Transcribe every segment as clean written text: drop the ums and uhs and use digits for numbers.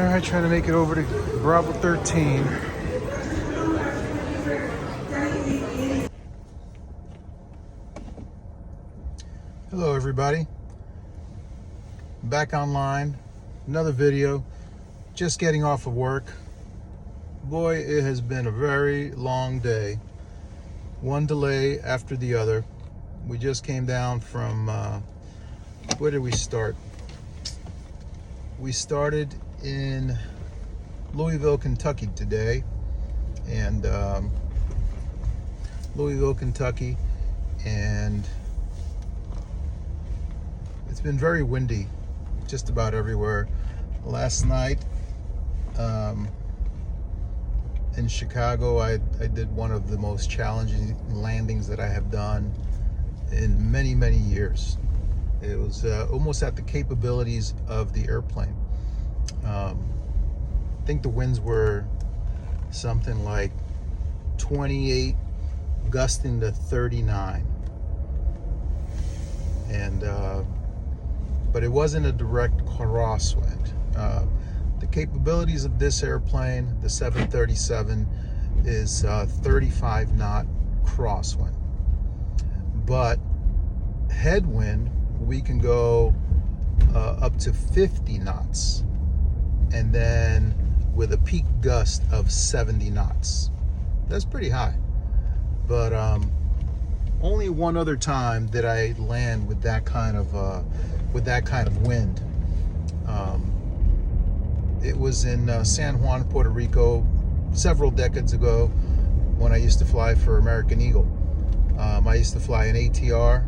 Alright, trying to make it over to Bravo 13. Hello everybody. Back online. Another video. Just getting off of work. Boy, it has been a very long day. One delay after the other. We just came down from, where did we start? We started in Louisville, Kentucky today. And Louisville, Kentucky. And it's been very windy just about everywhere. Last night in Chicago, I did one of the most challenging landings that I have done in many, many years. It was almost at the capabilities of the airplane. I think the winds were something like 28, gusting to 39. And but it wasn't a direct crosswind. The capabilities of this airplane, the 737, is 35 knot crosswind. But headwind, we can go up to 50 knots, and then with a peak gust of 70 knots. That's pretty high. But only one other time did I land with that kind of wind. It was in San Juan, Puerto Rico, several decades ago, when I used to fly for American Eagle. I used to fly an ATR.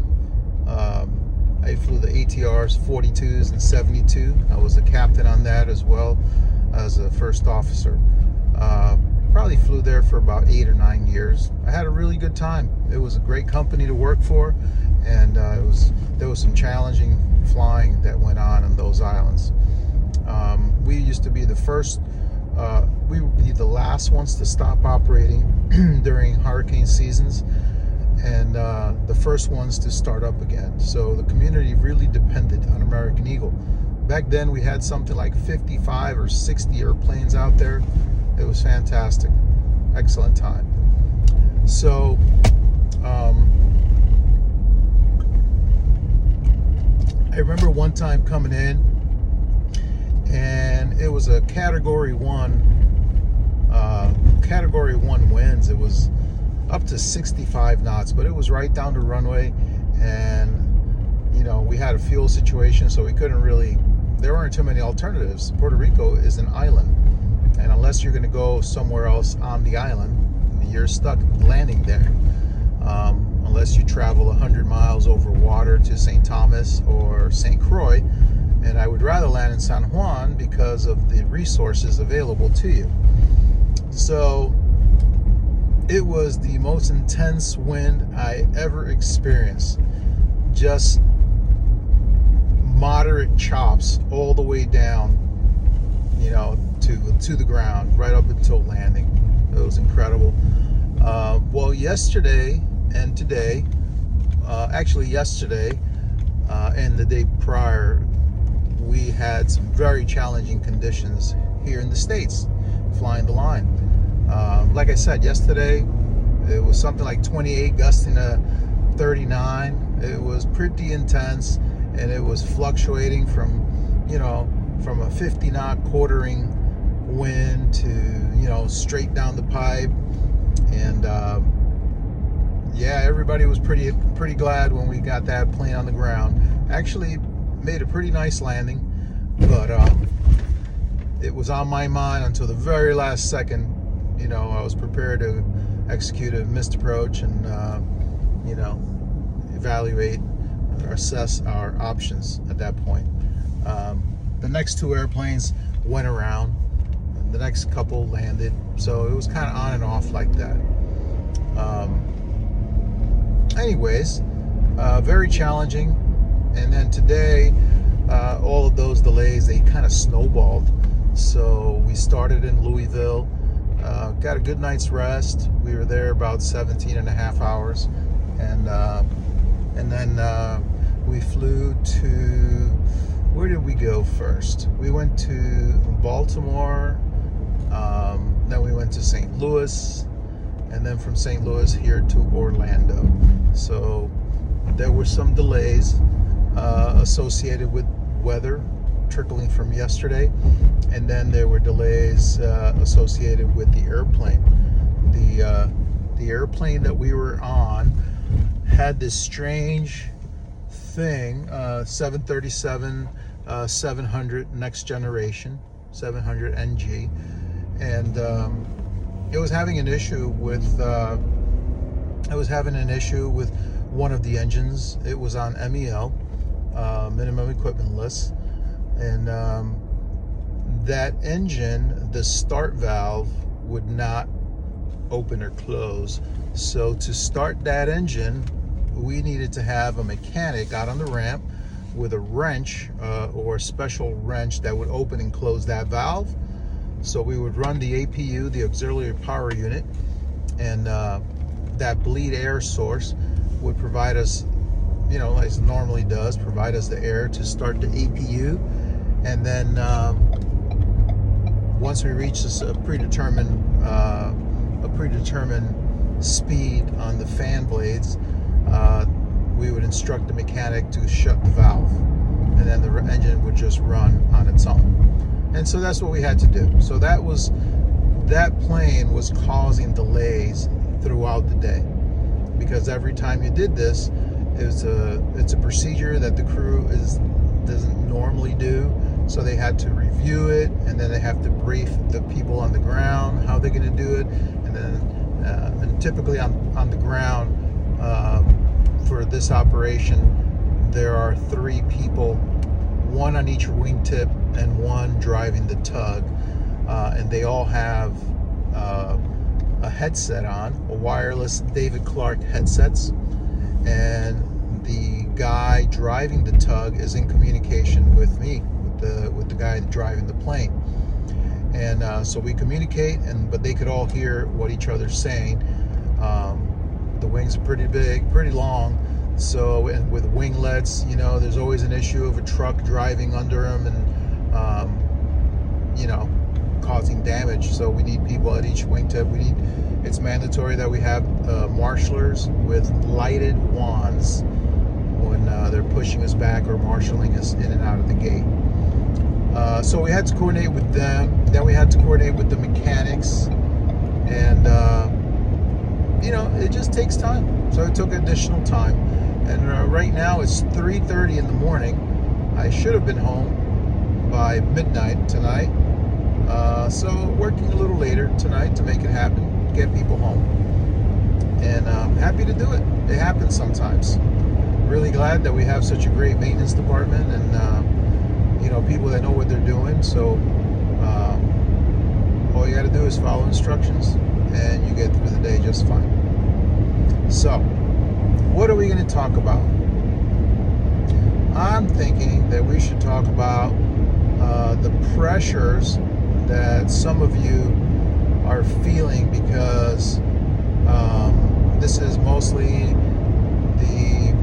I flew the ATRs 42s and 72. I was a captain on that as well as a first officer. Probably flew there for about 8 or 9 years. I had a really good time. It was a great company to work for, and there was some challenging flying that went on those islands. We used to be the first, we would be the last ones to stop operating during hurricane seasons, and the first ones to start up again. So the community really depended on American Eagle. Back then we had something like 55 or 60 airplanes out there. It was fantastic. Excellent time. So I remember one time coming in, and it was a Category 1 winds. It was up to 65 knots, but it was right down the runway, and you know, we had a fuel situation, so we couldn't really, there weren't too many alternatives. Puerto Rico is an island, and unless you're going to go somewhere else on the island, you're stuck landing there. Unless you travel 100 miles over water to St. Thomas or St. Croix, and I would rather land in San Juan because of the resources available to you. So it was the most intense wind I ever experienced. Just moderate chops all the way down, you know, to the ground, right up until landing. It was incredible. Well, yesterday and today, actually yesterday and the day prior, we had some very challenging conditions here in the States, flying the line. Like I said, yesterday, it was something like 28, gusting to 39. It was pretty intense, and it was fluctuating from, you know, from a 50 knot quartering wind to, you know, straight down the pipe. And yeah, everybody was pretty glad when we got that plane on the ground. Actually made a pretty nice landing, but it was on my mind until the very last second. You know, I was prepared to execute a missed approach and you know, evaluate or assess our options at that point. The next two airplanes went around, and the next couple landed, so it was kind of on and off like that. Anyways, very challenging. And then today, all of those delays, they kind of snowballed. So we started in Louisville, got a good night's rest. We were there about 17 and a half hours, and then we flew to, where did we we go first? We went to Baltimore, then we went to St. Louis, and then from St. Louis here to Orlando. So there were some delays associated with weather trickling from yesterday, and then there were delays associated with the airplane. The airplane that we were on had this strange thing, 737 700 next generation, 700 NG, and it was having an issue with one of the engines. It was on MEL, minimum equipment list, and that engine, the start valve would not open or close. So to start that engine, we needed to have a mechanic out on the ramp with a wrench or a special wrench that would open and close that valve. So we would run the APU, the auxiliary power unit, and that bleed air source would provide us, as it normally does, provide us the air to start the APU. And then once we reach a predetermined speed on the fan blades, we would instruct the mechanic to shut the valve, and then the engine would just run on its own. And so that's what we had to do. So that plane was causing delays throughout the day, because every time you did this, it's a procedure that the crew doesn't normally do. So they had to review it, and then they have to brief the people on the ground how they're going to do it. And then and typically on the ground for this operation, there are 3 people, one on each wingtip and one driving the tug, and they all have a headset on, a wireless David Clark headsets, and the guy driving the tug is in communication with me, with the guy driving the plane. And so we communicate, but they could all hear what each other's saying. The wings are pretty big, pretty long, so, and with winglets, there's always an issue of a truck driving under them and causing damage. So we need people at each wingtip. It's mandatory that we have marshalers with lighted wands when they're pushing us back or marshaling us in and out of the gate. So we had to coordinate with them. Then we had to coordinate with the mechanics, and it just takes time. So it took additional time. And right now it's 3:30 in the morning. I should have been home by midnight tonight. So working a little later tonight to make it happen, get people home. And I'm happy to do it. It happens sometimes. Really glad that we have such a great maintenance department, and people that know what they're doing. So all you got to do is follow instructions, and you get through the day just fine. So what are we going to talk about? I'm thinking that we should talk about the pressures that some of you are feeling, because this is mostly the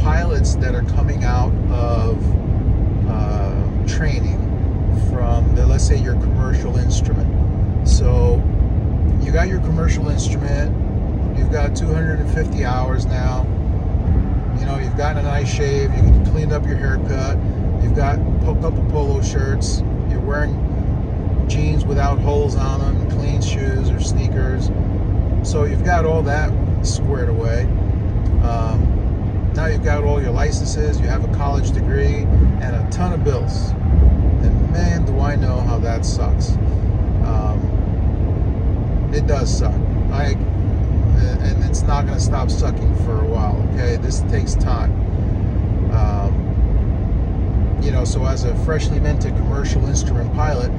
pilots that are coming out of training from let's say your commercial instrument. So you got your commercial instrument, you've got 250 hours now, you've gotten a nice shave, you cleaned up your haircut, you've got a couple polo shirts, you're wearing jeans without holes on them, clean shoes or sneakers. So you've got all that squared away. Now you've got all your licenses, you have a college degree, and a ton of bills. And man, do I know how that sucks. It does suck. And it's not going to stop sucking for a while, okay? This takes time. So as a freshly minted commercial instrument pilot,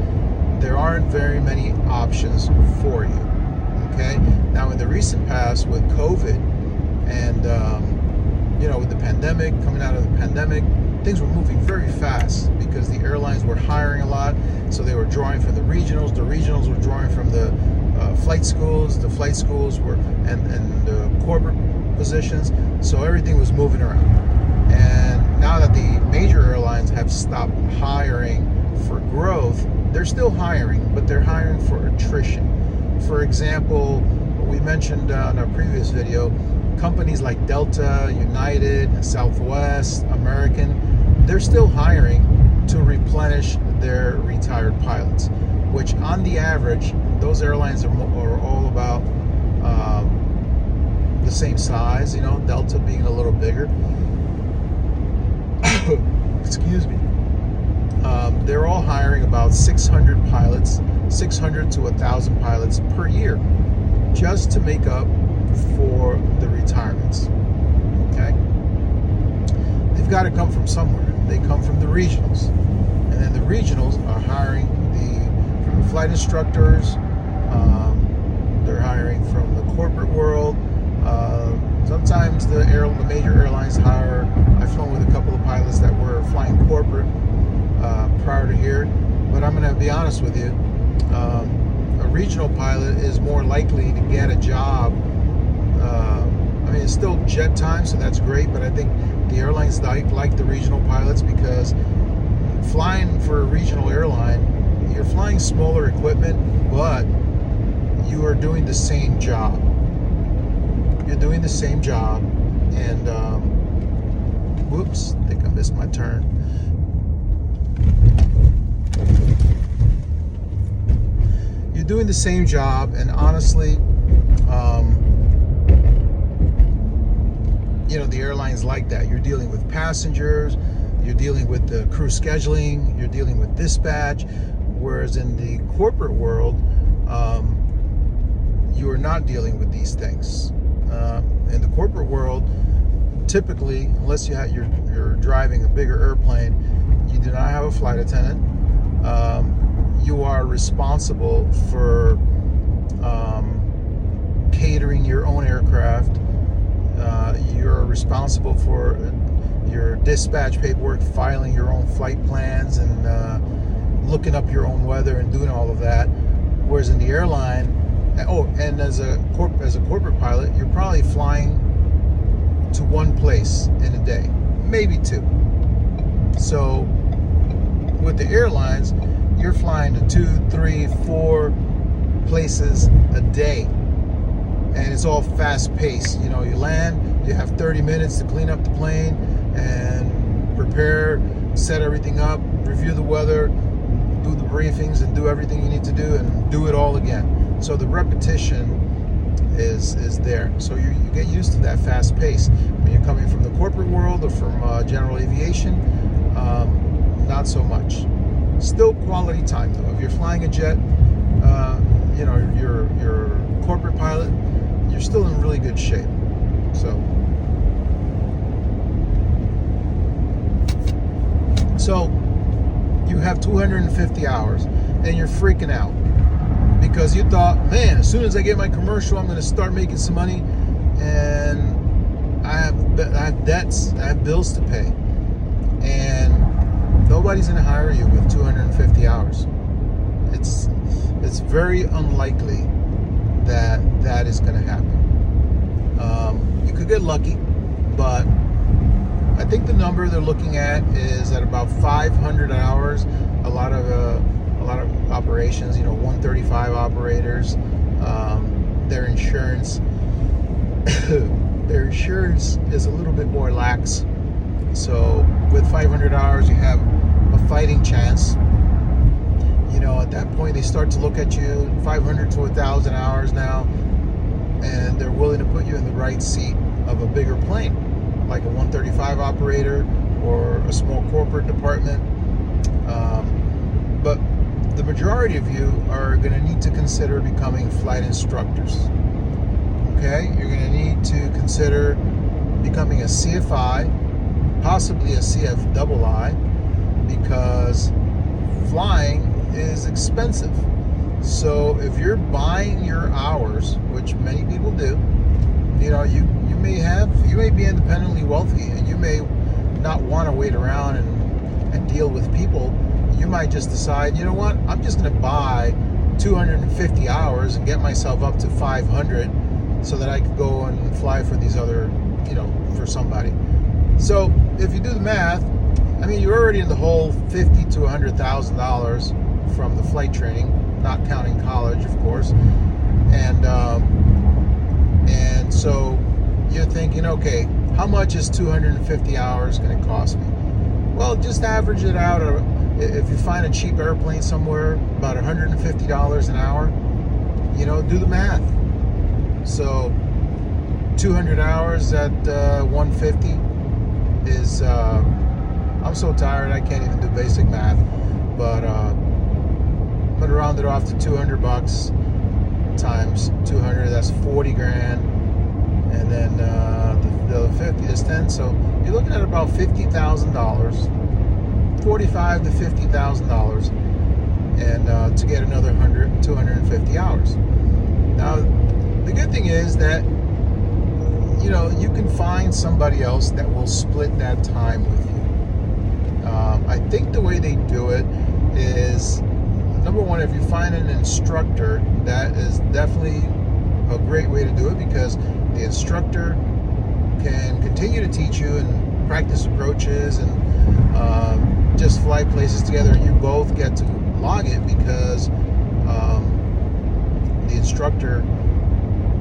there aren't very many options for you, okay? Now, in the recent past with COVID and, with the pandemic, coming out of the pandemic, things were moving very fast because the airlines were hiring a lot. So they were drawing from the regionals were drawing from the flight schools. The flight schools were, and the corporate positions. So everything was moving around. And now that the major airlines have stopped hiring for growth. They're still hiring, but they're hiring for attrition. For example, we mentioned in our previous video, companies like Delta, United, Southwest, American, they're still hiring to replenish their retired pilots, which on the average, those airlines are all about the same size, Delta being a little bigger. Excuse me. They're all hiring about 600 pilots, 600 to 1,000 pilots per year, just to make up for the retirements. Okay? They've got to come from somewhere. They come from the regionals. And then the regionals are hiring from the flight instructors. They're hiring from the corporate world. Sometimes the major airlines hire. I've flown with a couple of pilots that were flying corporate prior to here. But I'm going to be honest with you. A regional pilot is more likely to get a job. It's still jet time, so that's great, but I think the airlines like the regional pilots, because flying for a regional airline, you're flying smaller equipment, but you are doing the same job. You're doing the same job, and whoops, I think I missed my turn. You're doing the same job, and honestly, the airlines like that. You're dealing with passengers, you're dealing with the crew scheduling, you're dealing with dispatch, whereas in the corporate world, you are not dealing with these things. In the corporate world, typically, unless you're driving a bigger airplane, you do not have a flight attendant. You are responsible for catering your own aircraft. You're responsible for your dispatch paperwork, filing your own flight plans, and looking up your own weather and doing all of that. Whereas in the airline, and as a corporate pilot, you're probably flying to one place in a day, maybe two. So with the airlines, you're flying to 2, 3, 4 places a day. And it's all fast paced. You land, you have 30 minutes to clean up the plane and prepare, set everything up, review the weather, do the briefings, and do everything you need to do, and do it all again. So the repetition is there. So you get used to that fast pace. When you're coming from the corporate world or from general aviation, not so much. Still quality time though. If you're flying a jet, you're a corporate pilot, you're still in really good shape. So you have 250 hours and you're freaking out because you thought, man, as soon as I get my commercial, I'm going to start making some money, and I have debts, I have bills to pay, and nobody's going to hire you with 250 hours. It's very unlikely that is going to happen. You could get lucky, but I think the number they're looking at is at about 500 hours. A lot of operations, 135 operators, their insurance is a little bit more lax. So with 500 hours, you have a fighting chance. At that point, they start to look at you 500 to 1,000 hours now, and they're willing to put you in the right seat of a bigger plane, like a 135 operator or a small corporate department. But the majority of you are going to need to consider becoming flight instructors. Okay? You're going to need to consider becoming a CFI, possibly a CFII, because flying is expensive. So if you're buying your hours, which many people do, you may be independently wealthy, and you may not want to wait around and deal with people. You might just decide, you know what, I'm just going to buy 250 hours and get myself up to 500 so that I could go and fly for these other, for somebody. So if you do the math, I mean, you're already in the hole $50,000 to $100,000 from the flight training, not counting college, of course. And so you're thinking, okay, how much is 250 hours going to cost me? Well, just average it out. Or if you find a cheap airplane somewhere, about $150 an hour, do the math. So 200 hours at 150 is, I'm so tired I can't even do basic math, but I'm gonna round it off to $200 times 200, that's 40 grand, and then the other 50 is 10, so you're looking at about $50,000, $45,000 to $50,000, and to get another 250 hours. Now, the good thing is that you can find somebody else that will split that time with you. I think the way they do it is, number one, if you find an instructor, that is definitely a great way to do it, because the instructor can continue to teach you and practice approaches and just fly places together, and you both get to log it, because the instructor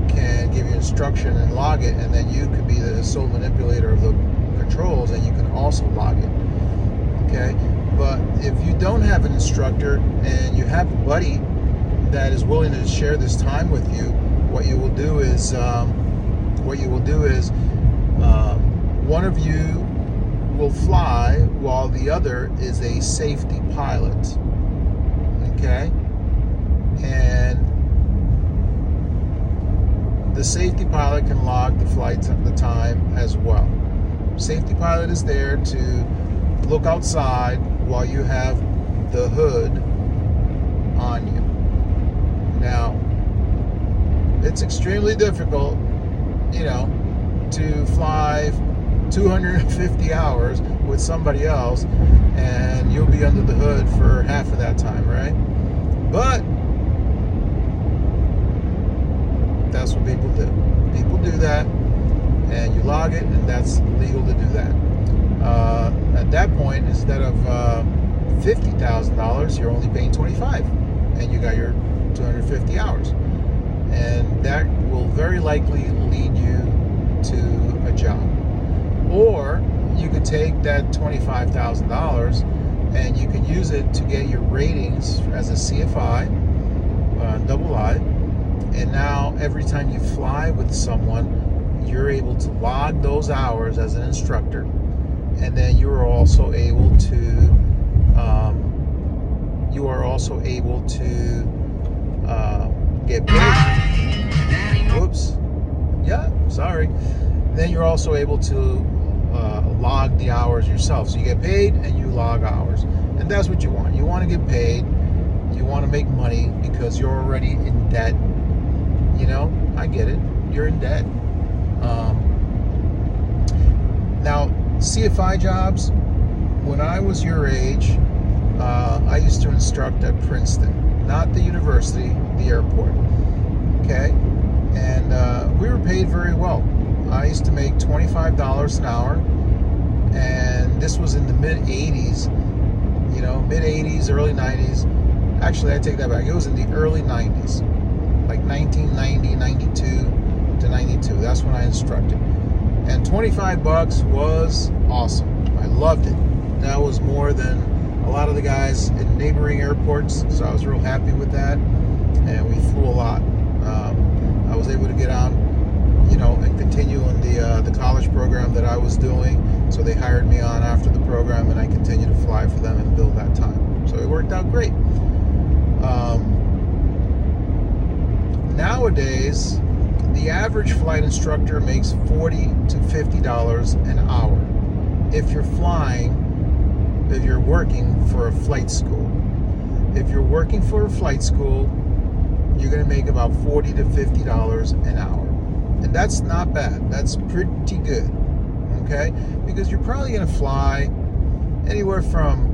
can give you instruction and log it, and then you could be the sole manipulator of the controls, and you can also log it. Okay, but if you don't have an instructor and you have a buddy that is willing to share this time with you, what you will do is one of you will fly while the other is a safety pilot. Okay, and the safety pilot can log the time as well. Safety pilot is there to look outside while you have the hood on you. Now, it's extremely difficult, to fly 250 hours with somebody else, and you'll be under the hood for half of that time, right? But that's what people do. People do that, and you log it, and that's legal to do that. At that point, instead of $50,000, you're only paying $25,000, and you got your 250 hours, and that will very likely lead you to a job. Or you could take that $25,000 and you can use it to get your ratings as a CFI, double I, and now every time you fly with someone, you're able to log those hours as an instructor, and then you are also able to get paid. Whoops. Yeah, sorry. Then you're also able to log the hours yourself. So you get paid and you log hours, and that's what you want. You want to get paid. You want to make money because you're already in debt. I get it. You're in debt. Now, CFI jobs, when I was your age, I used to instruct at Princeton, not the university, the airport. Okay? And we were paid very well. I used to make $25 an hour, and this was in the mid-'80s, mid-'80s, early 90s. Actually, I take that back. It was in the early 90s, like 1990, 92 to 92. That's when I instructed. And $25 was awesome. I loved it. That was more than a lot of the guys in neighboring airports, so I was real happy with that. And we flew a lot. I was able to get on, and continue in the college program that I was doing. So they hired me on after the program, and I continued to fly for them and build that time. So it worked out great. Nowadays, the average flight instructor makes $40 to $50 an hour if you're working for a flight school. If you're working for a flight school, you're going to make about $40 to $50 an hour. And that's not bad. That's pretty good. Okay? Because you're probably going to fly anywhere from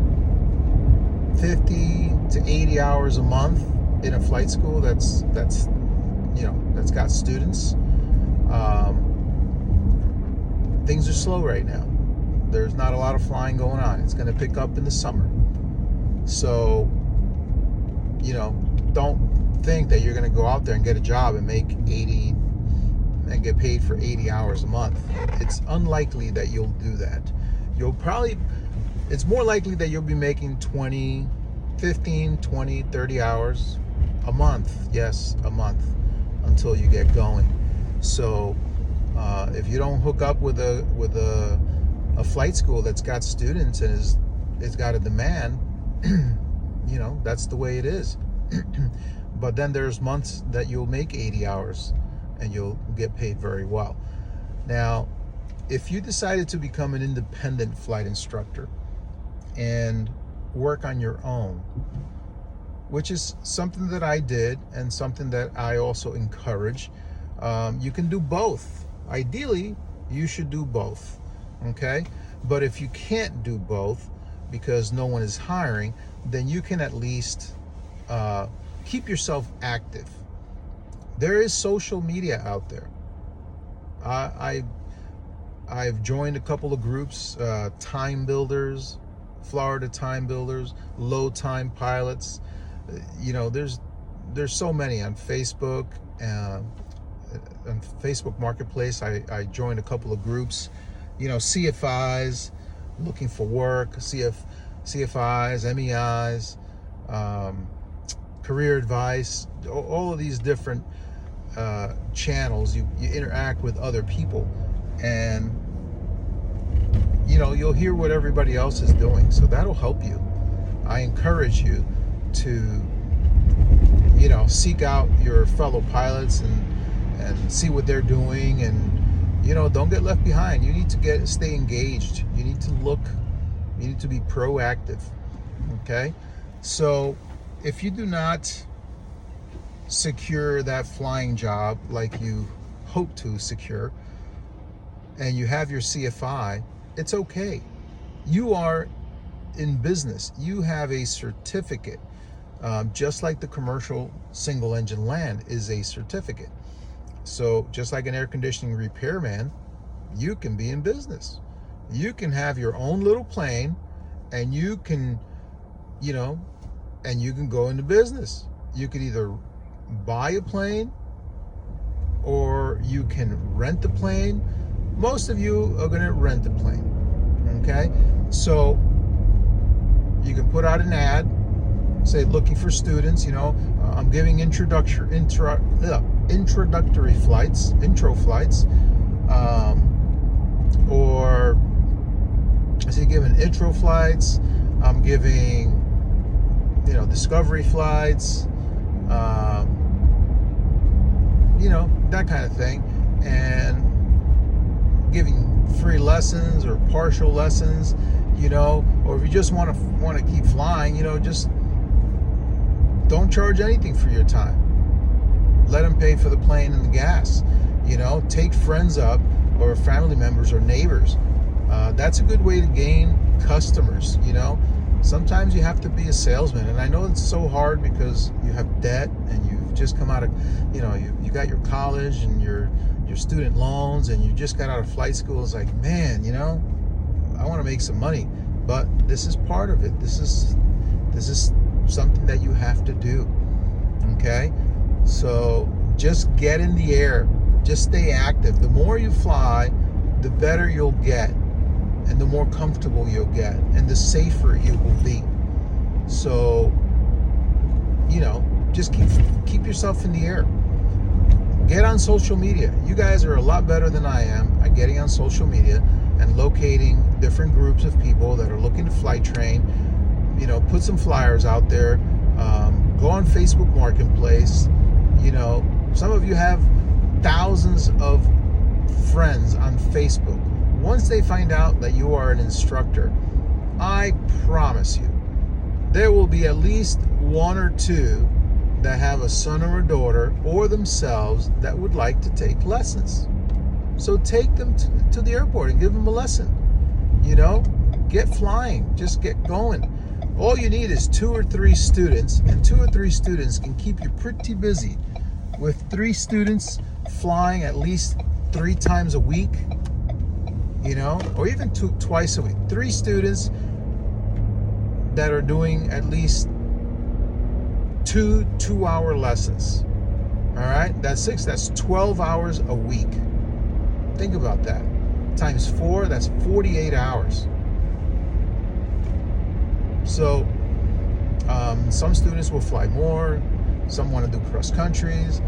50 to 80 hours a month in a flight school that's got students. Things are slow right now. There's not a lot of flying going on. It's going to pick up in the summer. So, don't think that you're going to go out there and get a job and make 80 and get paid for 80 hours a month. It's unlikely that you'll do that. It's more likely that you'll be making 15, 20, 30 hours a month. Yes, a month, until you get going. So if you don't hook up with a flight school that's got students and is got a demand, that's the way it is. But then there's months that you'll make 80 hours and you'll get paid very well. Now, if you decided to become an independent flight instructor and work on your own, which is something that I did and something that I also encourage, you can do both. Ideally, you should do both, okay? But if you can't do both because no one is hiring, then you can at least keep yourself active. There is social media out there. I've joined a couple of groups, Time Builders, Florida Time Builders, Low Time Pilots. There's so many on Facebook. On Facebook Marketplace, I joined a couple of groups. CFIs, looking for work, CFIs, MEIs, career advice, all of these different channels. You interact with other people, and you'll hear what everybody else is doing, so that'll help you. I encourage you to seek out your fellow pilots and see what they're doing, and don't get left behind. You need to stay engaged. You need to be proactive. Okay, so if you do not secure that flying job like you hope to secure, and you have your CFI, it's okay. You are in business. You have a certificate, just like the commercial single engine land is a certificate. So just like an air conditioning repairman, you can be in business. You can have your own little plane, and you can go into business. You could either buy a plane or you can rent the plane. Most of you are going to rent the plane. Okay, so you can put out an ad, say looking for students. I'm giving introductory flights, intro flights, or I say giving intro flights. I'm giving discovery flights, that kind of thing, and giving free lessons or partial lessons, or if you just want to keep flying, just don't charge anything for your time. Let them pay for the plane and the gas. Take friends up, or family members or neighbors. That's a good way to gain customers. Sometimes you have to be a salesman, and I know it's so hard because you have debt and you've just come out of, you got your college and your student loans, and you just got out of flight school. It's like, man, I want to make some money, but this is part of it. This is something that you have to do. Okay, so just get in the air. Just stay active. The more you fly, the better you'll get, and the more comfortable you'll get, and the safer you will be. So, just keep yourself in the air. Get on social media. You guys are a lot better than I am at getting on social media and locating different groups of people that are looking to flight train. Put some flyers out there. Go on Facebook Marketplace. Some of you have thousands of friends on Facebook. Once they find out that you are an instructor, I promise you, there will be at least one or two that have a son or a daughter or themselves that would like to take lessons. So take them to the airport and give them a lesson. Get flying, just get going. All you need is 2 or 3 students, and 2 or 3 students can keep you pretty busy. With 3 students flying at least 3 times a week, or even twice a week. 3 students that are doing at least 2 2-hour lessons. All right, that's 6. That's 12 hours a week. Think about that. Times 4, that's 48 hours. So some students will fly more. Some want to do cross countries.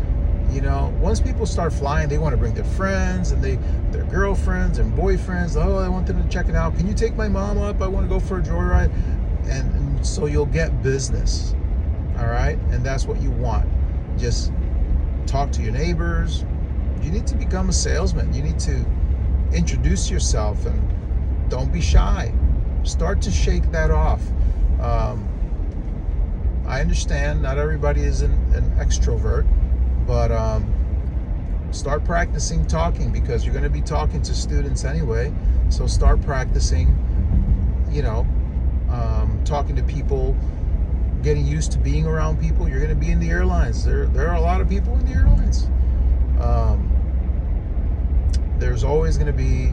Once people start flying, they want to bring their friends and their girlfriends and boyfriends. Oh, I want them to check it out. Can you take my mom up? I want to go for a joyride. And so you'll get business. All right, and that's what you want. Just talk to your neighbors. You need to become a salesman. You need to introduce yourself, and don't be shy. Start to shake that off. I understand not everybody is an extrovert, but start practicing talking, because you're going to be talking to students anyway. So start practicing, talking to people, getting used to being around people. You're going to be in the airlines. There are a lot of people in the airlines. There's always going to be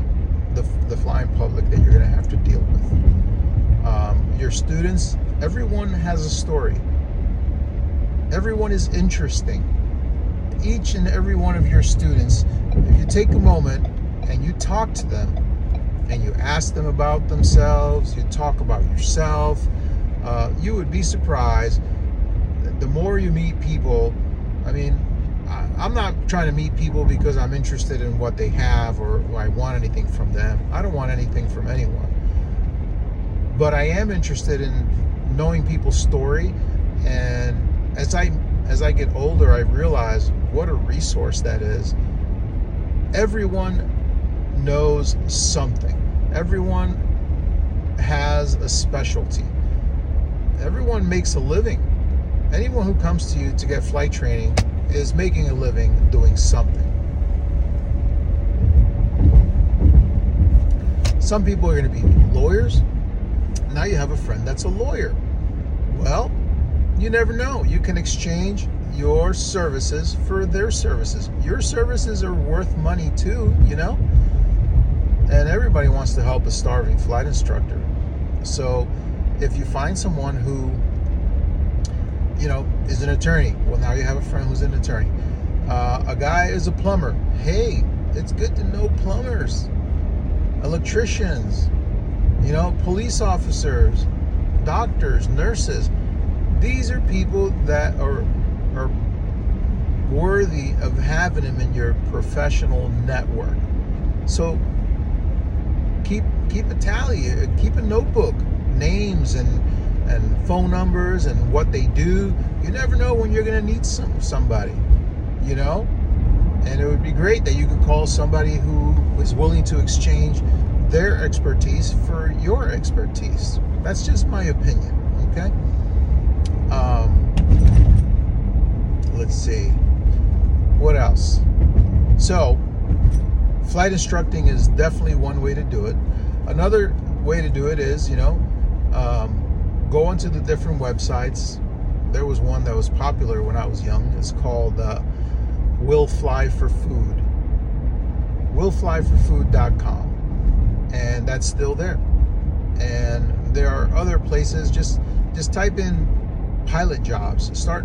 the flying public that you're going to have to deal with. Your students, everyone has a story. Everyone is interesting. Each and every one of your students, if you take a moment and you talk to them and you ask them about themselves, you talk about yourself, you would be surprised. The more you meet people, I'm not trying to meet people because I'm interested in what they have or I want anything from them. I don't want anything from anyone. But I am interested in knowing people's story, and as I get older, I realize what a resource that is. Everyone knows something. Everyone has a specialty. Everyone makes a living. Anyone who comes to you to get flight training is making a living doing something. Some people are going to be lawyers. Now you have a friend that's a lawyer. Well, you never know. You can exchange your services for their services. Your services are worth money too, and everybody wants to help a starving flight instructor. So if you find someone who is an attorney, well, now you have a friend who's an attorney. A guy is a plumber. Hey, it's good to know plumbers, electricians, police officers, doctors, nurses. These are people that are worthy of having them in your professional network. So keep a tally, keep a notebook, names and phone numbers and what they do. You never know when you're going to need somebody, and it would be great that you could call somebody who is willing to exchange their expertise for your expertise. That's just my opinion, okay? Let's see. What else? So, flight instructing is definitely one way to do it. Another way to do it is, go onto the different websites. There was one that was popular when I was young. It's called Will Fly for Food. willflyforfood.com, and that's still there. And there are other places. Just type in pilot jobs. Start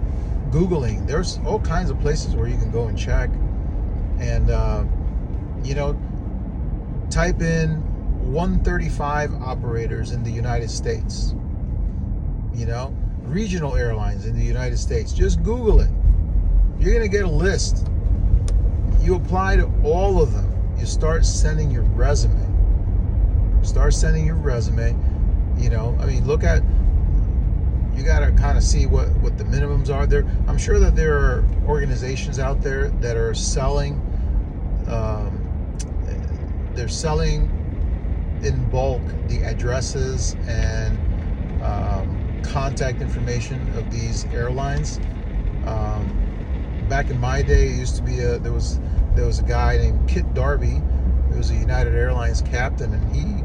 Googling. There's all kinds of places where you can go and check. And type in 135 operators in the United States. Regional airlines in the United States. Just Google it. You're going to get a list. You apply to all of them. You start sending your resume. Look at, you got to kind of see what the minimums are there. I'm sure that there are organizations out there that are selling, they're selling in bulk the addresses and contact information of these airlines. Back in my day, it used to be there was a guy named Kit Darby. He was a United Airlines captain, and he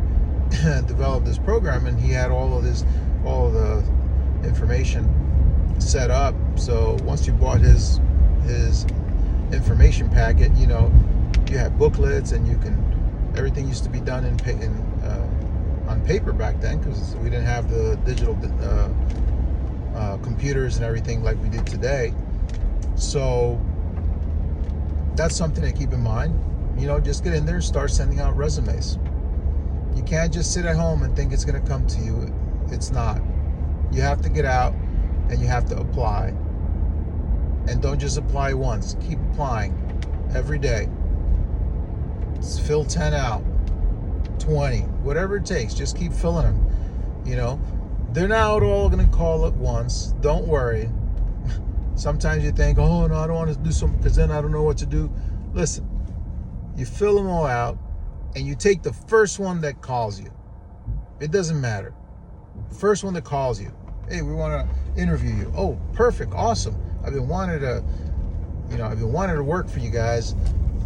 developed this program, and he had all of the information set up. So once you bought his information packet, you have booklets, and you can Everything used to be done on paper back then, because we didn't have the digital computers and everything like we did today. So that's something to keep in mind. Just get in there and start sending out resumes. You can't just sit at home and think it's going to come to you. It's not. You have to get out and you have to apply. And don't just apply once. Keep applying every day. Fill 10 out, 20, whatever it takes. Just keep filling them. They're not all going to call at once. Don't worry. Sometimes you think, oh, no, I don't want to do something because then I don't know what to do. Listen, you fill them all out and you take the first one that calls you. It doesn't matter. First one that calls you. Hey, we want to interview you. Oh, perfect. Awesome. I've been wanting to work for you guys.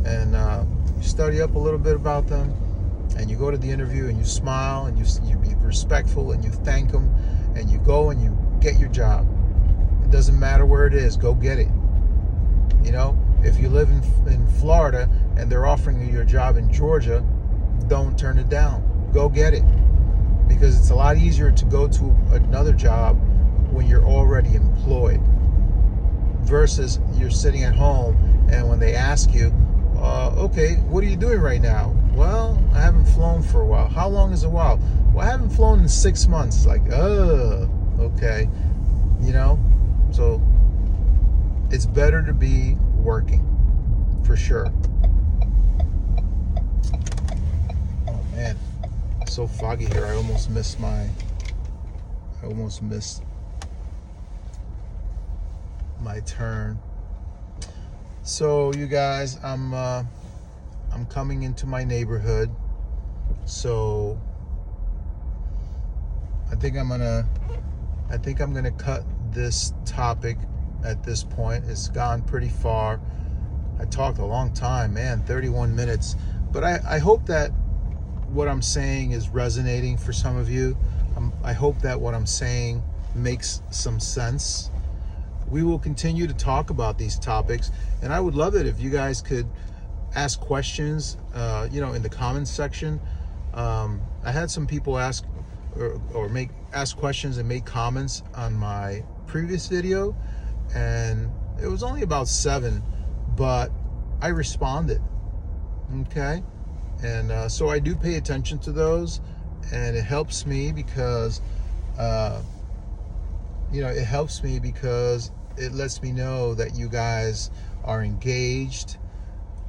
And you study up a little bit about them, and you go to the interview and you smile and you be respectful and you thank them, and you go and you get your job. It doesn't matter where it is. Go get it. If you live in Florida and they're offering you your job in Georgia, don't turn it down. Go get it. Because it's a lot easier to go to another job when you're already employed versus you're sitting at home and when they ask you, okay, what are you doing right now? Well, I haven't flown for a while. How long is a while? Well, I haven't flown in 6 months. It's like, okay. So it's better to be working for sure. Oh man, it's so foggy here. I almost missed my turn. So you guys, I'm coming into my neighborhood. So I think I'm gonna cut this topic at this point. It's gone pretty far. I talked a long time, man, 31 minutes. But I hope that what I'm saying is resonating for some of you. I hope that what I'm saying makes some sense. We will continue to talk about these topics, and I would love it if you guys could ask questions, in the comments section. I had some people ask questions and make comments on my previous video, and it was only about 7, but I responded. Okay, and so I do pay attention to those, and it helps me because it lets me know that you guys are engaged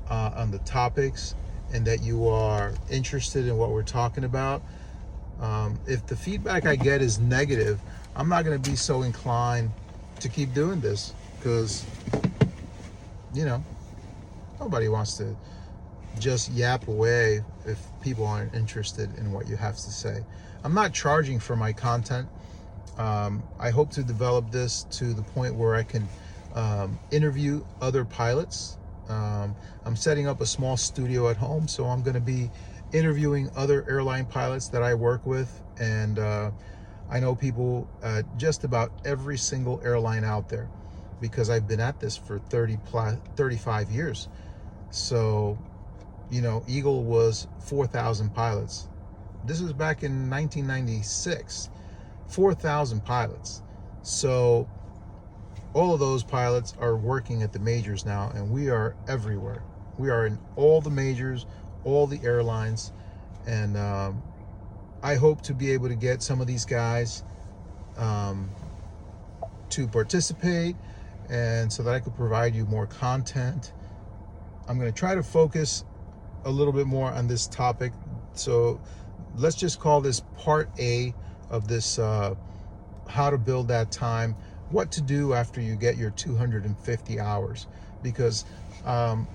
on the topics and that you are interested in what we're talking about. If the feedback I get is negative, I'm not going to be so inclined to keep doing this because, nobody wants to just yap away if people aren't interested in what you have to say. I'm not charging for my content. I hope to develop this to the point where I can interview other pilots. I'm setting up a small studio at home, so I'm going to be interviewing other airline pilots that I work with, and I know people just about every single airline out there because I've been at this for 35 years. So, Eagle was 4,000 pilots. This was back in 1996. 4,000 pilots. So all of those pilots are working at the majors now, and we are everywhere. We are in all the majors, all the airlines, and I hope to be able to get some of these guys to participate, and so that I could provide you more content. I'm going to try to focus a little bit more on this topic. So let's just call this part A of this how to build that time, what to do after you get your 250 hours, because I'm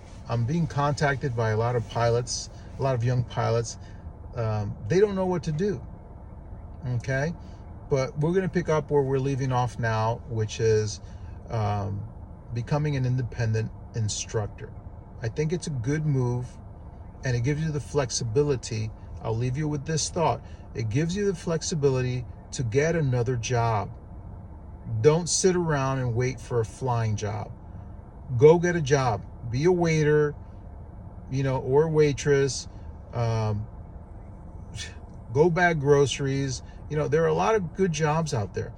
being contacted by a lot of pilots, a lot of young pilots. They don't know what to do. Okay, but we're going to pick up where we're leaving off now, which is becoming an independent instructor. I think it's a good move, and it gives you the flexibility. I'll leave you with this thought. It gives you the flexibility to get another job. Don't sit around and wait for a flying job. Go get a job. Be a waiter, or a waitress. Um, go bag groceries. There are a lot of good jobs out there.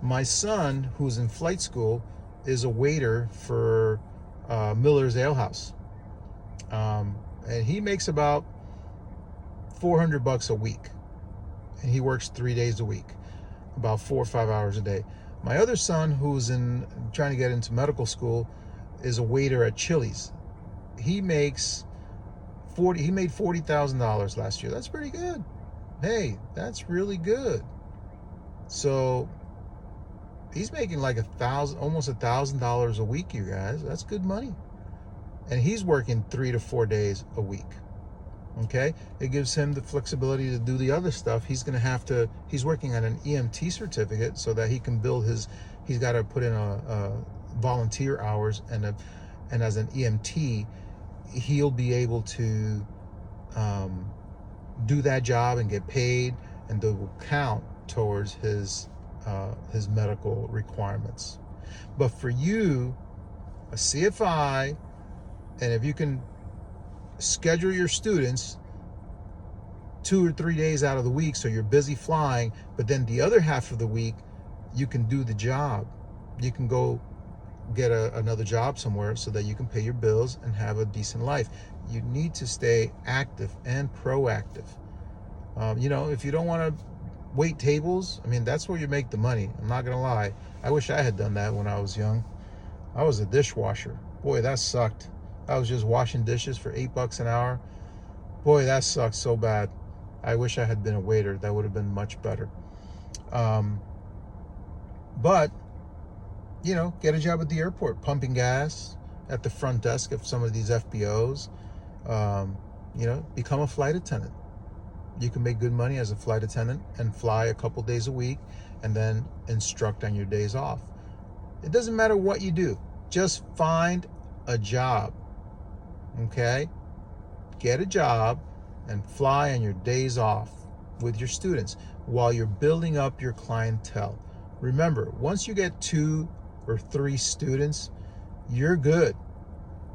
My son, who's in flight school, is a waiter for Miller's Ale House. And he makes about $400 a week. And he works 3 days a week, about 4 or 5 hours a day. My other son, who's trying to get into medical school, is a waiter at Chili's. He makes he made $40,000 last year. That's pretty good. Hey, that's really good. So he's making like almost $1,000 a week, you guys. That's good money. And he's working 3 to 4 days a week. Okay, it gives him the flexibility to do the other stuff. He's working on an EMT certificate so that he can build he's got to put in a volunteer hours, and as an EMT, he'll be able to do that job and get paid, and they will count towards his medical requirements. But for you, a CFI, and if you can schedule your students 2 or 3 days out of the week, so you're busy flying, but then the other half of the week you can do the job. You can go get another job somewhere so that you can pay your bills and have a decent life. You need to stay active and proactive. If you don't want to wait tables, that's where you make the money. I'm not gonna lie, I wish I had done that when I was young. I was a dishwasher. Boy, that sucked. I was just washing dishes for $8 an hour. Boy, that sucked so bad. I wish I had been a waiter. That would have been much better. But get a job at the airport, pumping gas at the front desk of some of these FBOs. Become a flight attendant. You can make good money as a flight attendant and fly a couple days a week and then instruct on your days off. It doesn't matter what you do. Just find a job. Okay? Get a job and fly on your days off with your students while you're building up your clientele. Remember, once you get 2 or 3 students, you're good.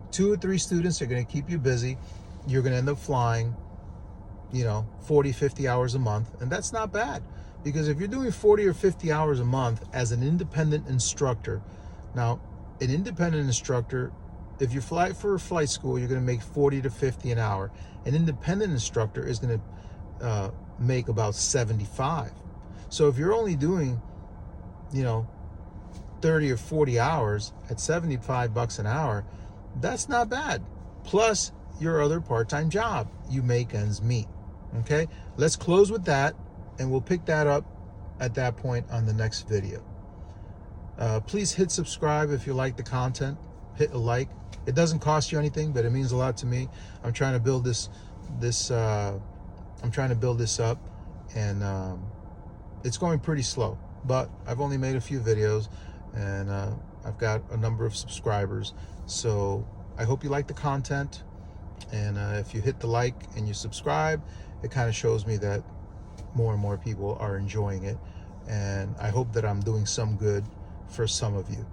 2 or 3 students are going to keep you busy. You're going to end up flying 40, 50 hours a month, and that's not bad, because if you're doing 40 or 50 hours a month as an independent instructor, now an independent instructor, if you fly for a flight school, you're going to make 40 to 50 an hour. An independent instructor is going to make about 75. So if you're only doing 30 or 40 hours at $75 an hour, that's not bad. Plus your other part-time job, you make ends meet. Okay, let's close with that, and we'll pick that up at that point on the next video. Please hit subscribe if you like the content. Hit a like. It doesn't cost you anything, but it means a lot to me. I'm trying to build this up, and it's going pretty slow, but I've only made a few videos, and I've got a number of subscribers. So I hope you like the content, and if you hit the like and you subscribe, it kind of shows me that more and more people are enjoying it, and I hope that I'm doing some good for some of you.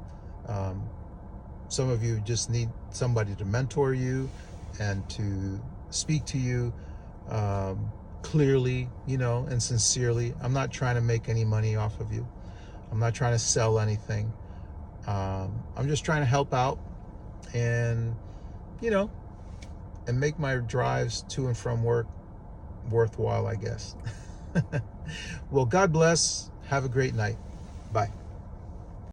Some of you just need somebody to mentor you and to speak to you clearly, and sincerely. I'm not trying to make any money off of you. I'm not trying to sell anything. I'm just trying to help out and make my drives to and from work worthwhile, I guess. Well, God bless. Have a great night. Bye.